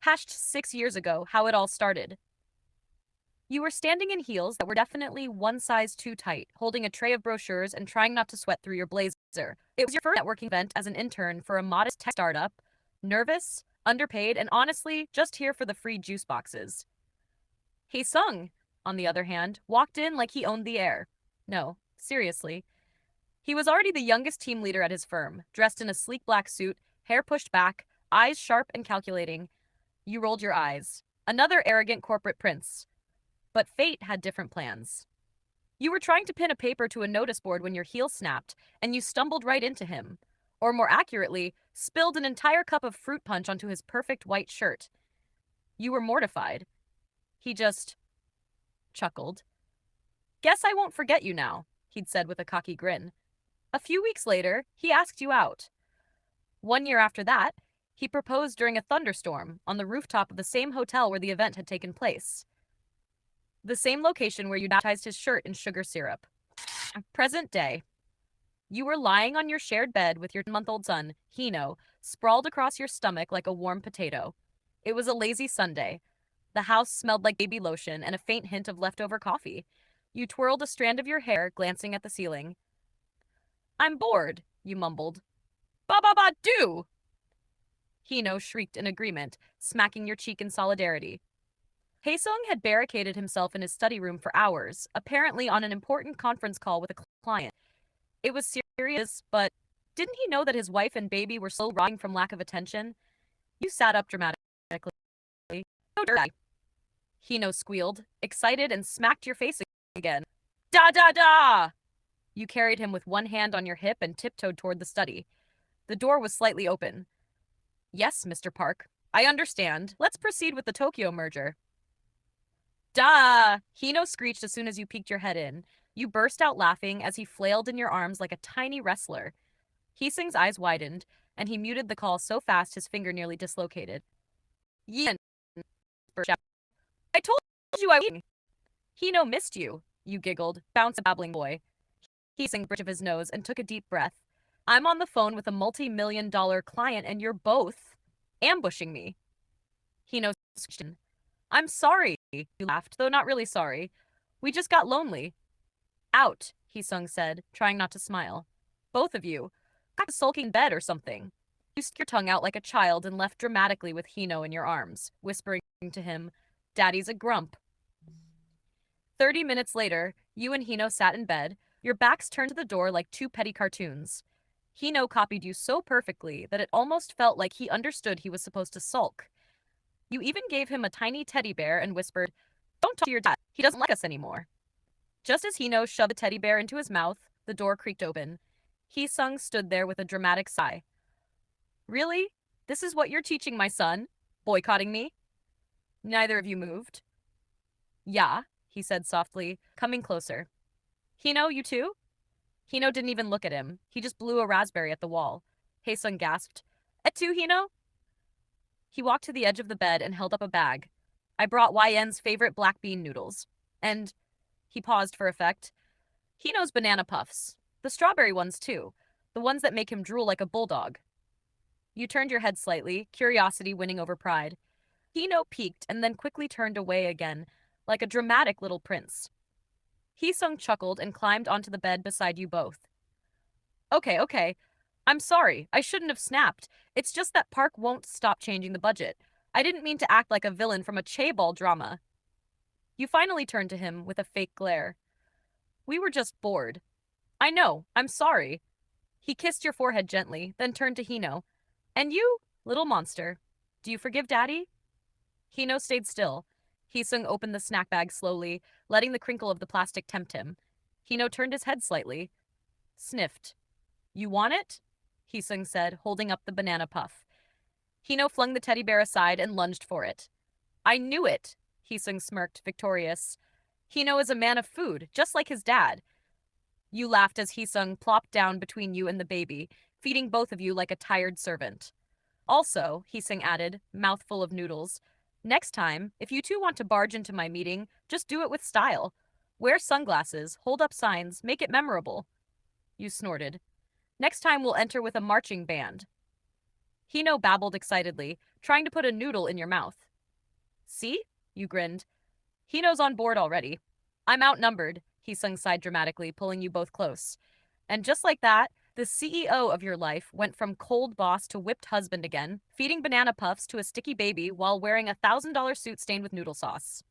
Hashed 6 years ago, how it all started. You were standing in heels that were definitely one size too tight, holding a tray of brochures and trying not to sweat through your blazer. It was your first networking event as an intern for a modest tech startup. Nervous, underpaid, and honestly, just here for the free juice boxes. Heeseung, on the other hand, walked in like he owned the air. No, seriously. He was already the youngest team leader at his firm, dressed in a sleek black suit, hair pushed back, eyes sharp and calculating. You rolled your eyes. Another arrogant corporate prince. But fate had different plans. You were trying to pin a paper to a notice board when your heel snapped, and you stumbled right into him. Or more accurately, spilled an entire cup of fruit punch onto his perfect white shirt. You were mortified. He just chuckled. Guess I won't forget you now, he'd said with a cocky grin. A few weeks later, he asked you out. 1 year after that, he proposed during a thunderstorm on the rooftop of the same hotel where the event had taken place. The same location where you baptized his shirt in sugar syrup. Present day. You were lying on your shared bed with your month-old son, Hino, sprawled across your stomach like a warm potato. It was a lazy Sunday. The house smelled like baby lotion and a faint hint of leftover coffee. You twirled a strand of your hair, glancing at the ceiling. I'm bored, you mumbled. Ba-ba-ba-do! Hino shrieked in agreement, smacking your cheek in solidarity. Haesung had barricaded himself in his study room for hours, apparently on an important conference call with a client. It was serious, but didn't he know that his wife and baby were still rotting from lack of attention? You sat up dramatically. "So dirty," Hino squealed, excited, and smacked your face again. Da da da! You carried him with one hand on your hip and tiptoed toward the study. The door was slightly open. Yes, Mr. Park. I understand. Let's proceed with the Tokyo merger. Duh! Hino screeched as soon as you peeked your head in. You burst out laughing as he flailed in your arms like a tiny wrestler. Heesing's eyes widened, and he muted the call so fast his finger nearly dislocated. Yin! I told you I would. Hino missed you, you giggled, bounce a babbling boy. Heesing bridge of his nose and took a deep breath. I'm on the phone with a multi-million-dollar client and you're both ambushing me. Hino screeched. I'm sorry, you laughed, though not really sorry. We just got lonely. Out, Heesung said, trying not to smile. Both of you. Got a sulking bed or something. You stuck your tongue out like a child and left dramatically with Hino in your arms, whispering to him, Daddy's a grump. 30 minutes later, you and Hino sat in bed, your backs turned to the door like two petty cartoons. Hino copied you so perfectly that it almost felt like he understood he was supposed to sulk. You even gave him a tiny teddy bear and whispered, Don't talk to your dad, he doesn't like us anymore. Just as Hino shoved the teddy bear into his mouth, the door creaked open. Heesung stood there with a dramatic sigh. Really? This is what you're teaching my son? Boycotting me? Neither of you moved. Yeah, he said softly, coming closer. Hino, you too? Hino didn't even look at him. He just blew a raspberry at the wall. Haesung gasped. Et tu, Hino? He walked to the edge of the bed and held up a bag. I brought YN's favorite black bean noodles. And he paused for effect. Hino's banana puffs. The strawberry ones, too. The ones that make him drool like a bulldog. You turned your head slightly, curiosity winning over pride. Hino peeked and then quickly turned away again, like a dramatic little prince. Heesung chuckled and climbed onto the bed beside you both. Okay. I'm sorry. I shouldn't have snapped. It's just that Park won't stop changing the budget. I didn't mean to act like a villain from a chaebol drama. You finally turned to him with a fake glare. We were just bored. I know. I'm sorry. He kissed your forehead gently, then turned to Hino. And you, little monster, do you forgive Daddy? Hino stayed still. Heesung opened the snack bag slowly, letting the crinkle of the plastic tempt him. Hino turned his head slightly. Sniffed. You want it? Heesung said, holding up the banana puff. Hino flung the teddy bear aside and lunged for it. I knew it, Heesung smirked, victorious. Hino is a man of food, just like his dad. You laughed as Heesung plopped down between you and the baby, feeding both of you like a tired servant. Also, Heesung added, mouthful of noodles, next time, if you two want to barge into my meeting, just do it with style. Wear sunglasses, hold up signs, make it memorable. You snorted. Next time we'll enter with a marching band. Hino babbled excitedly, trying to put a noodle in your mouth. See? You grinned. Hino's on board already. I'm outnumbered, Heeseung sighed dramatically, pulling you both close. And just like that, the CEO of your life went from cold boss to whipped husband again, feeding banana puffs to a sticky baby while wearing a $1,000 suit stained with noodle sauce.